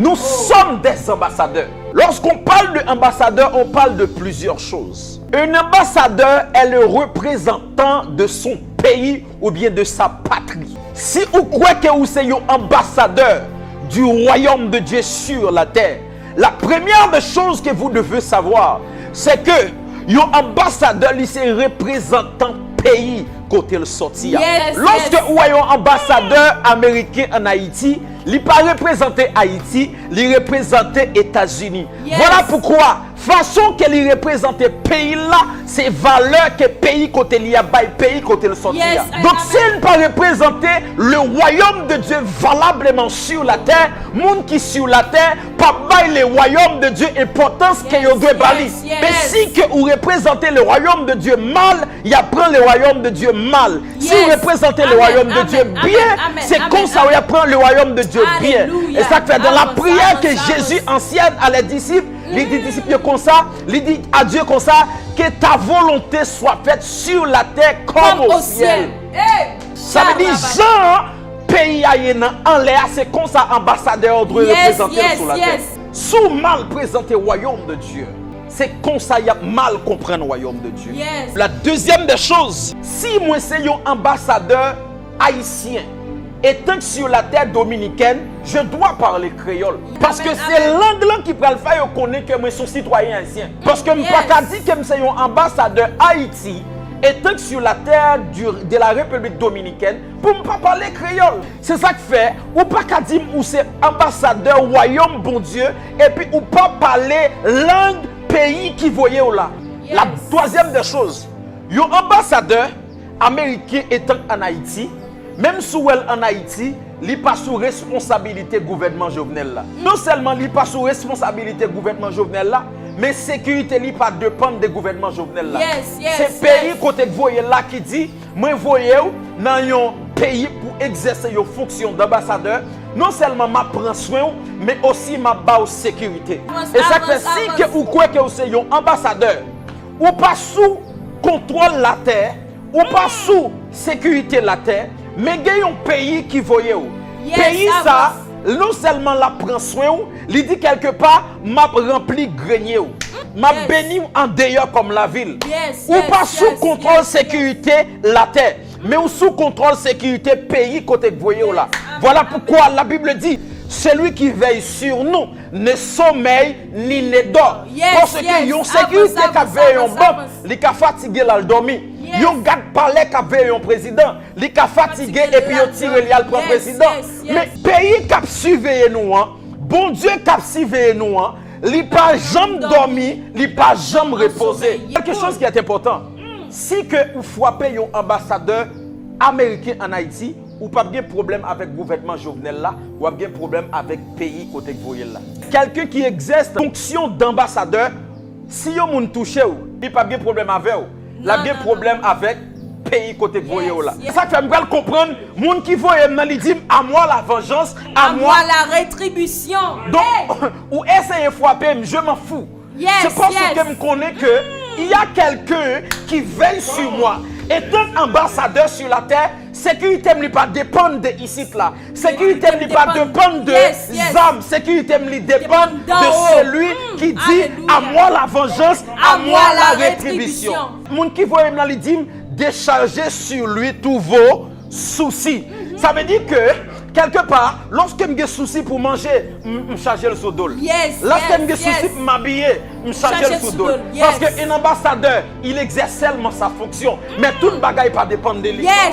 Nous sommes des ambassadeurs. Lorsqu'on parle d'ambassadeur, on parle de plusieurs choses. Un ambassadeur est le représentant de son pays ou bien de sa patrie. Si vous croyez que vous êtes un ambassadeur du royaume de Dieu sur la terre, la première des choses que vous devez savoir, c'est que un ambassadeur, c'est un représentant pays côté le sorti. Lorsque vous avez un ambassadeur américain en Haïti, il n'est pas représenté Haïti, il représente États-Unis. Voilà pourquoi, façon qu'il représente pays là, c'est valeur que pays côté il y a, pays côté le sorti. Donc s'il ne pas représenter le royaume de Dieu valablement sur la terre, monde qui sur la terre, pas bail le royaume de Dieu importance que vous devez bali. Mais si que vous représentez le royaume de Dieu mal, il apprend le royaume de Dieu mal. Si vous représentez le royaume de Dieu bien, c'est comme ça vous apprend le royaume de Dieu bien. Et ça fait dans la prière que Jésus enseigne à les disciples, il dit disciples comme ça, il dit à Dieu comme ça, que ta volonté soit faite sur la terre comme au ciel. Ça veut dire Jean, pays en l'air, c'est comme ça ambassadeur doit représenter sur la terre. Sous mal présenter le royaume de Dieu, c'est comme ça il y a mal comprendre le royaume de Dieu. La deuxième des choses, si moi c'est un ambassadeur haïtien, étant que sur la terre dominicaine, je dois parler créole. Parce que c'est l'angle qui peut le faire connaître que je suis citoyen haïtien. Parce que je ne peux pas dire que je suis un ambassadeur Haïti, étant que sur la terre de la République dominicaine, pour ne pas parler créole. C'est ça que fait, ou pas qu'à dire que c'est ambassadeur royaume bon Dieu, et puis ou pas parler langue pays qui voyait là. La troisième des choses, un ambassadeur américain étant en Haïti, même si elle en Haïti, il n'est pas sous responsabilité gouvernement Jovenel là. Non seulement il n'est pas sous responsabilité gouvernement Jovenel là, mais sécurité n'est pas dépend des gouvernements Jovenel là. C'est pays côté que vous voyez là qui dit, moi voyez dans un pays pour exercer une fonction d'ambassadeur, non seulement ma prend soin, mais aussi ma bas sécurité. Et ça fait si que vous croyez que vous êtes un ambassadeur, ou pas sous contrôle la terre, ou pas sous sécurité la terre, mais il y a un pays qui voyait où. Pays ça, non seulement la prend soin, il dit quelque part, m'a rempli grenier ou. M'a béni en dehors comme la ville. Ou pas sous contrôle sécurité la terre, mais ou sous contrôle sécurité pays côté que voyez là. Voilà pourquoi la Bible dit, celui qui veille sur nous ne sommeille ni ne dort. Parce que yon sécurité qui veille en banque, il est fatigué là le dormir. Yon garde palais qui veille en président, il est fatigué et puis yon tire le prend président. Mais pays qui surveille nous, bon Dieu qui surveille nous, il n'est pas jamais dormi, il n'est pas jamais reposé. Quelque chose qui est important, si que vous frappez un ambassadeur américain en Haïti, ou pas de problème avec le gouvernement Jovenel là, ou pas de problème avec le pays côté que vous voyez là. Quelqu'un qui exerce fonction d'ambassadeur, si vous avez touché, il n'y a pas de problème avec vous. Il y a un problème avec le pays côté que vous voyez là. C'est ça que je veux comprendre, les gens qui voient, ils disent à moi la vengeance, à moi la rétribution. Donc, ou essayez de frapper, je m'en fous. C'est parce que je connais qu'il y a quelqu'un qui veille sur moi. Étant ambassadeur sur la terre, sécurité ne pas dépendre de ici là. Sécurité ne pas dépendre de âmes. Sécurité ne dépend de celui qui dit à moi la vengeance, à moi la rétribution. Mon qui voit me dit décharger sur lui tous vos soucis. Ça veut dire que quelque part, lorsque j'ai des soucis pour manger, je charge le sous-dol. Lorsque j'ai des soucis pour m'habiller, je charge le sous-dol. Parce qu'un ambassadeur, il exerce seulement sa fonction. Mais tout le bagage ne dépend de lui.